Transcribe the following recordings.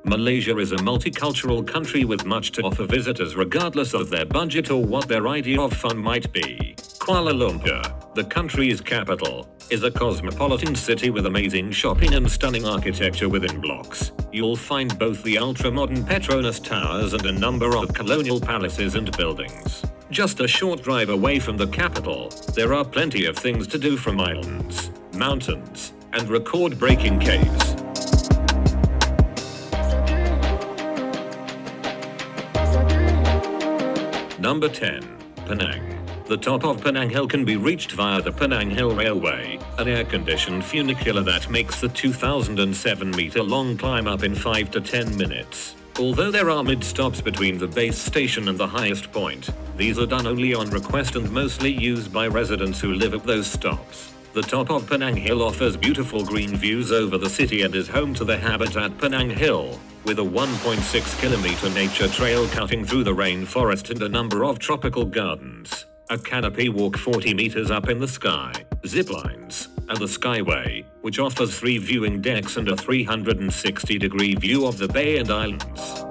Malaysia is a multicultural country with much to offer visitors regardless of their budget or what their idea of fun might be. Kuala Lumpur, the country's capital, is a cosmopolitan city with amazing shopping and stunning architecture within blocks. You'll find both the ultra-modern Petrona Towers and a number of colonial palaces and buildings. Just a short drive away from the capital, there are plenty of things to do from islands, mountains, and record-breaking caves. Number 10. Penang. The top of Penang Hill can be reached via the Penang Hill Railway, an air-conditioned funicular that makes the 2,007-meter-long climb up in 5 to 10 minutes. Although there are mid-stops between the base station and the highest point, these are done only on request and mostly used by residents who live at those stops. The top of Penang Hill offers beautiful green views over the city and is home to the Habitat Penang Hill, with a 1.6-kilometer nature trail cutting through the rainforest and a number of tropical gardens, a canopy walk 40 meters up in the sky, zip lines, and the Skyway, which offers 3 viewing decks and a 360-degree view of the bay and islands.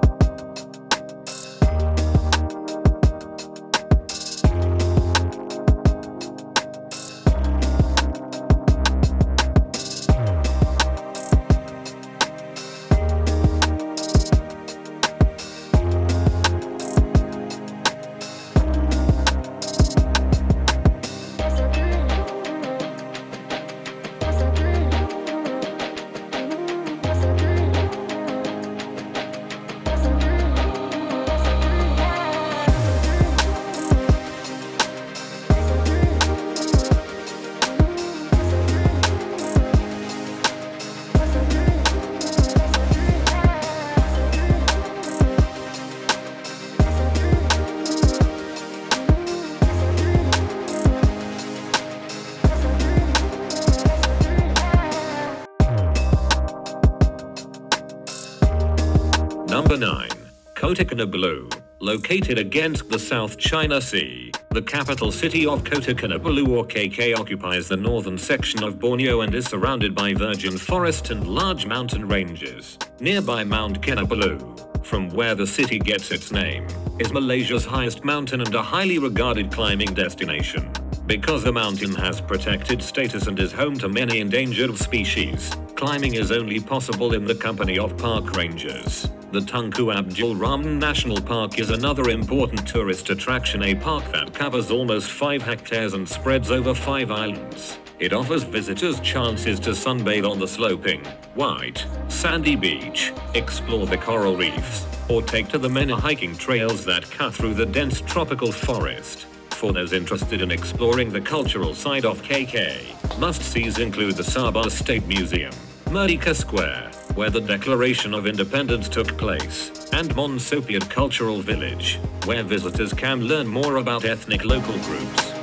Number 9. Kota Kinabalu. Located against the South China Sea, the capital city of Kota Kinabalu or KK occupies the northern section of Borneo and is surrounded by virgin forest and large mountain ranges. Nearby Mount Kinabalu, from where the city gets its name, is Malaysia's highest mountain and a highly regarded climbing destination. Because the mountain has protected status and is home to many endangered species, climbing is only possible in the company of park rangers. The Tunku Abdul Rahman National Park is another important tourist attraction, a park that covers almost 5 hectares and spreads over 5 islands. It offers visitors chances to sunbathe on the sloping, white, sandy beach, explore the coral reefs, or take to the many hiking trails that cut through the dense tropical forest. For those interested in exploring the cultural side of KK, must-sees include the Sabah State Museum, Merdeka Square, where the Declaration of Independence took place, and Monsopiad Cultural Village, where visitors can learn more about ethnic local groups.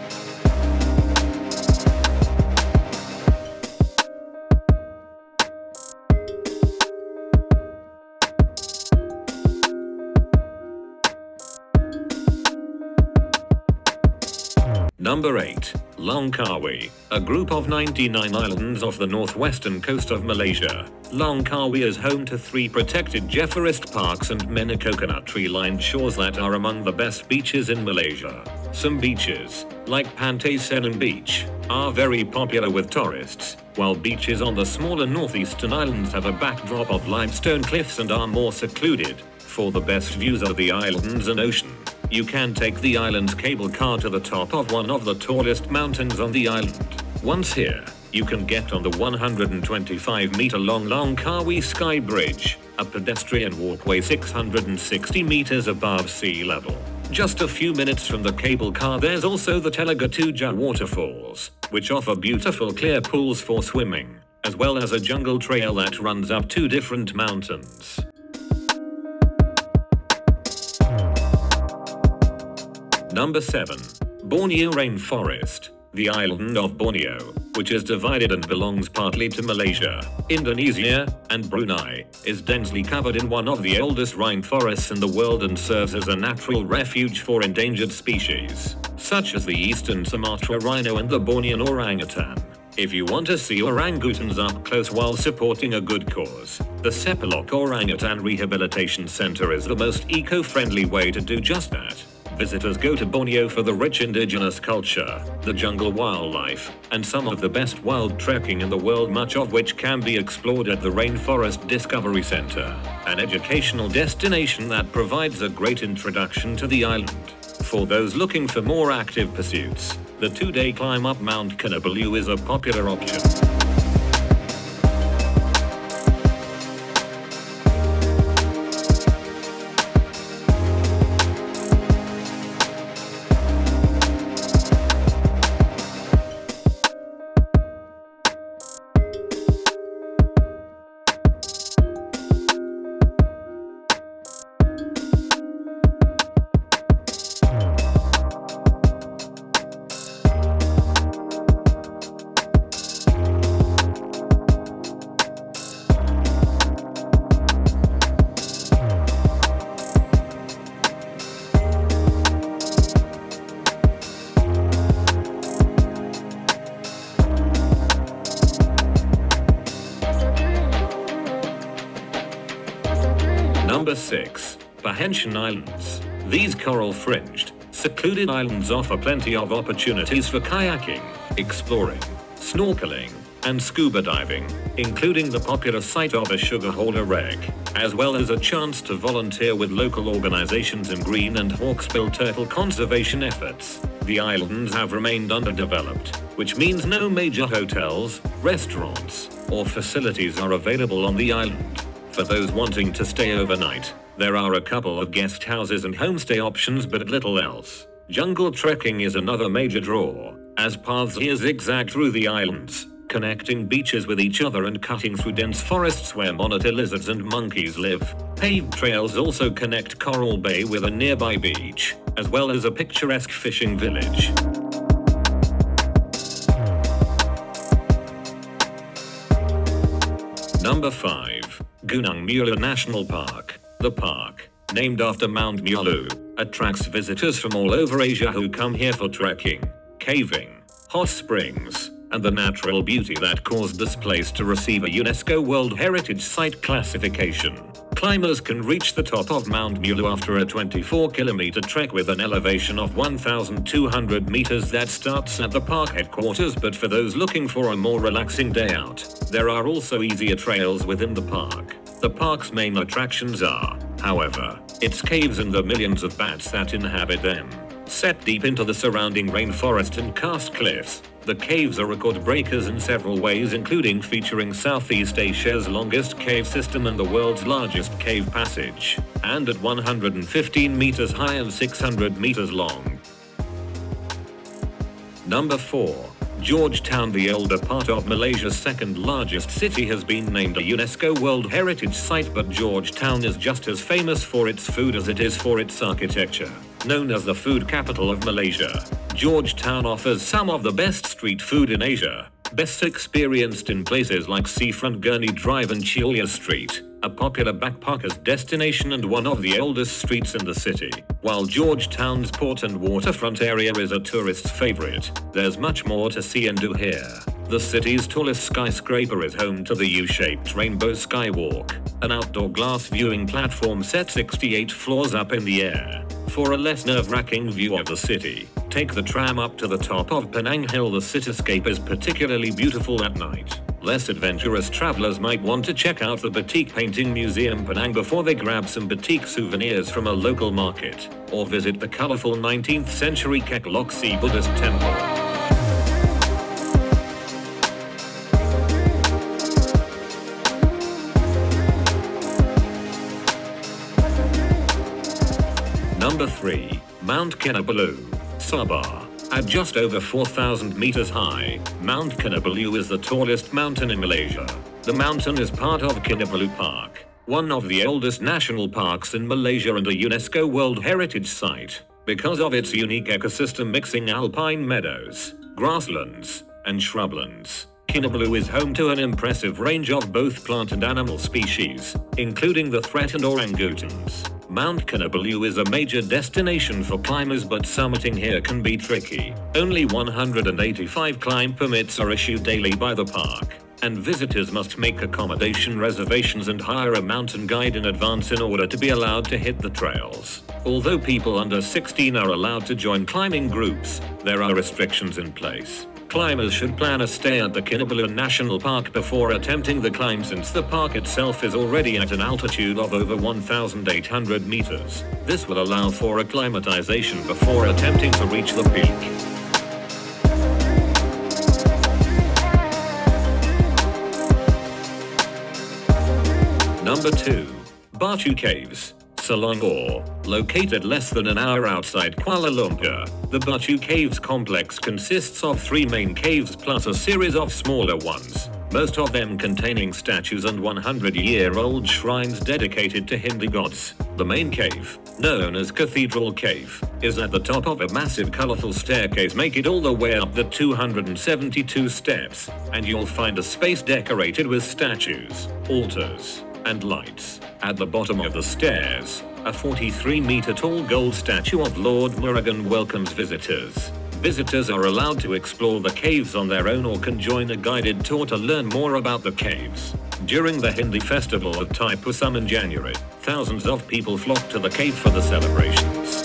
Number 8. Langkawi, a group of 99 islands off the northwestern coast of Malaysia. Langkawi is home to 3 protected Jefforest parks and many coconut tree-lined shores that are among the best beaches in Malaysia. Some beaches, like Pantai Senang Beach, are very popular with tourists, while beaches on the smaller northeastern islands have a backdrop of limestone cliffs and are more secluded. For the best views of the islands and ocean, you can take the island's cable car to the top of one of the tallest mountains on the island. Once here, you can get on the 125-meter-long Langkawi Sky Bridge, a pedestrian walkway 660 meters above sea level. Just a few minutes from the cable car there's also the Telegatuja waterfalls, which offer beautiful clear pools for swimming, as well as a jungle trail that runs up 2 different mountains. Number 7. Borneo Rainforest. The island of Borneo, which is divided and belongs partly to Malaysia, Indonesia, and Brunei, is densely covered in one of the oldest rainforests in the world and serves as a natural refuge for endangered species, such as the eastern Sumatra rhino and the Bornean orangutan. If you want to see orangutans up close while supporting a good cause, the Sepilok Orangutan Rehabilitation Center is the most eco-friendly way to do just that. Visitors go to Borneo for the rich indigenous culture, the jungle wildlife, and some of the best wild trekking in the world, much of which can be explored at the Rainforest Discovery Center, an educational destination that provides a great introduction to the island. For those looking for more active pursuits, the 2-day climb up Mount Kinabalu is a popular option. Number 6. Perhentian Islands. These coral-fringed, secluded islands offer plenty of opportunities for kayaking, exploring, snorkeling, and scuba diving, including the popular site of a sugar hauler wreck, as well as a chance to volunteer with local organizations in green and hawksbill turtle conservation efforts. The islands have remained underdeveloped, which means no major hotels, restaurants, or facilities are available on the island. For those wanting to stay overnight, there are a couple of guest houses and homestay options, but little else. Jungle trekking is another major draw, as paths here zigzag through the islands, connecting beaches with each other and cutting through dense forests where monitor lizards and monkeys live. Paved trails also connect Coral Bay with a nearby beach, as well as a picturesque fishing village. Number 5. Gunung Mulu National Park. The park, named after Mount Mulu, attracts visitors from all over Asia who come here for trekking, caving, hot springs, and the natural beauty that caused this place to receive a UNESCO World Heritage Site classification. Climbers can reach the top of Mount Mulu after a 24-kilometer trek with an elevation of 1,200 meters that starts at the park headquarters, but for those looking for a more relaxing day out, there are also easier trails within the park. The park's main attractions are, however, its caves and the millions of bats that inhabit them. Set deep into the surrounding rainforest and karst cliffs, the caves are record breakers in several ways, including featuring Southeast Asia's longest cave system and the world's largest cave passage, and at 115 meters high and 600 meters long. Number 4. Georgetown. The older part of Malaysia's second largest city has been named a UNESCO World Heritage Site, but Georgetown is just as famous for its food as it is for its architecture. Known as the food capital of Malaysia, Georgetown offers some of the best street food in Asia, best experienced in places like Seafront Gurney Drive and Chulia Street, a popular backpackers destination and one of the oldest streets in the city. While Georgetown's port and waterfront area is a tourist's favorite, there's much more to see and do here. The city's tallest skyscraper is home to the U-shaped Rainbow Skywalk, an outdoor glass viewing platform set 68 floors up in the air. For a less nerve-wracking view of the city, take the tram up to the top of Penang Hill. The cityscape is particularly beautiful at night. Less adventurous travelers might want to check out the Batik Painting Museum Penang before they grab some batik souvenirs from a local market, or visit the colorful 19th century Kek Lok Si Buddhist temple. Number 3. Mount Kinabalu, Sabah. At just over 4,000 meters high, Mount Kinabalu is the tallest mountain in Malaysia. The mountain is part of Kinabalu Park, one of the oldest national parks in Malaysia and a UNESCO World Heritage Site, because of its unique ecosystem mixing alpine meadows, grasslands, and shrublands. Kinabalu is home to an impressive range of both plant and animal species, including the threatened orangutans. Mount Kinabalu is a major destination for climbers, but summiting here can be tricky. Only 185 climb permits are issued daily by the park, and visitors must make accommodation reservations and hire a mountain guide in advance in order to be allowed to hit the trails. Although people under 16 are allowed to join climbing groups, there are restrictions in place. Climbers should plan a stay at the Kinabalu National Park before attempting the climb, since the park itself is already at an altitude of over 1,800 meters. This will allow for acclimatization before attempting to reach the peak. Number 2. Batu Caves, Selangor. Located less than an hour outside Kuala Lumpur, the Batu Caves complex consists of 3 main caves plus a series of smaller ones, most of them containing statues and 100-year-old shrines dedicated to Hindu gods. The main cave, known as Cathedral Cave, is at the top of a massive colorful staircase. Make it all the way up the 272 steps, and you'll find a space decorated with statues, altars, and lights. At the bottom of the stairs, a 43-meter-tall gold statue of Lord Murugan welcomes visitors. Visitors are allowed to explore the caves on their own or can join a guided tour to learn more about the caves. During the Hindi festival of Thaipusam in January, thousands of people flock to the cave for the celebrations.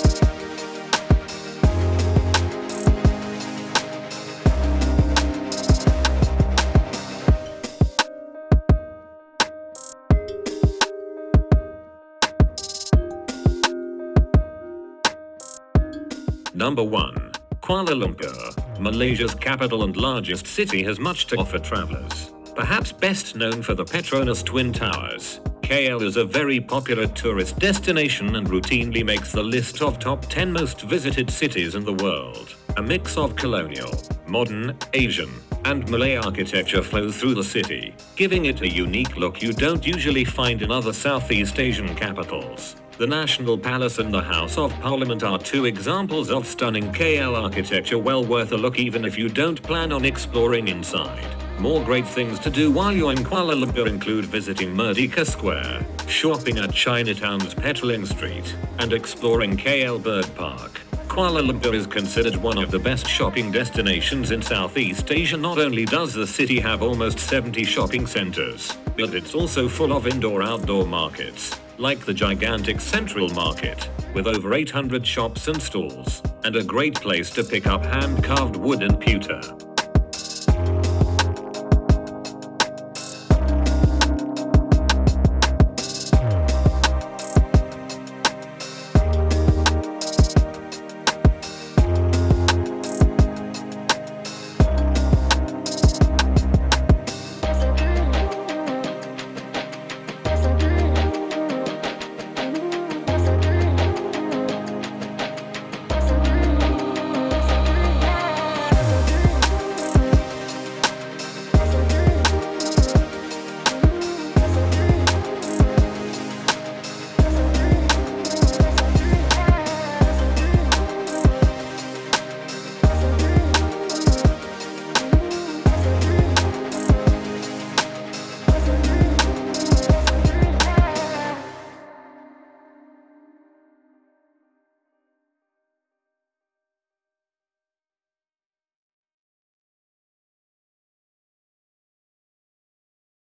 Number 1. Kuala Lumpur, Malaysia's capital and largest city, has much to offer travelers. Perhaps best known for the Petrona's Twin Towers, KL is a very popular tourist destination and routinely makes the list of top 10 most visited cities in the world. A mix of colonial, modern, Asian, and Malay architecture flows through the city, giving it a unique look you don't usually find in other Southeast Asian capitals. The National Palace and the House of Parliament are 2 examples of stunning KL architecture well worth a look even if you don't plan on exploring inside. More great things to do while you're in Kuala Lumpur include visiting Merdeka Square, shopping at Chinatown's Petaling Street, and exploring KL Bird Park. Kuala Lumpur is considered one of the best shopping destinations in Southeast Asia. Not only does the city have almost 70 shopping centers, but it's also full of indoor-outdoor markets, like the gigantic Central Market, with over 800 shops and stalls, and a great place to pick up hand-carved wood and pewter.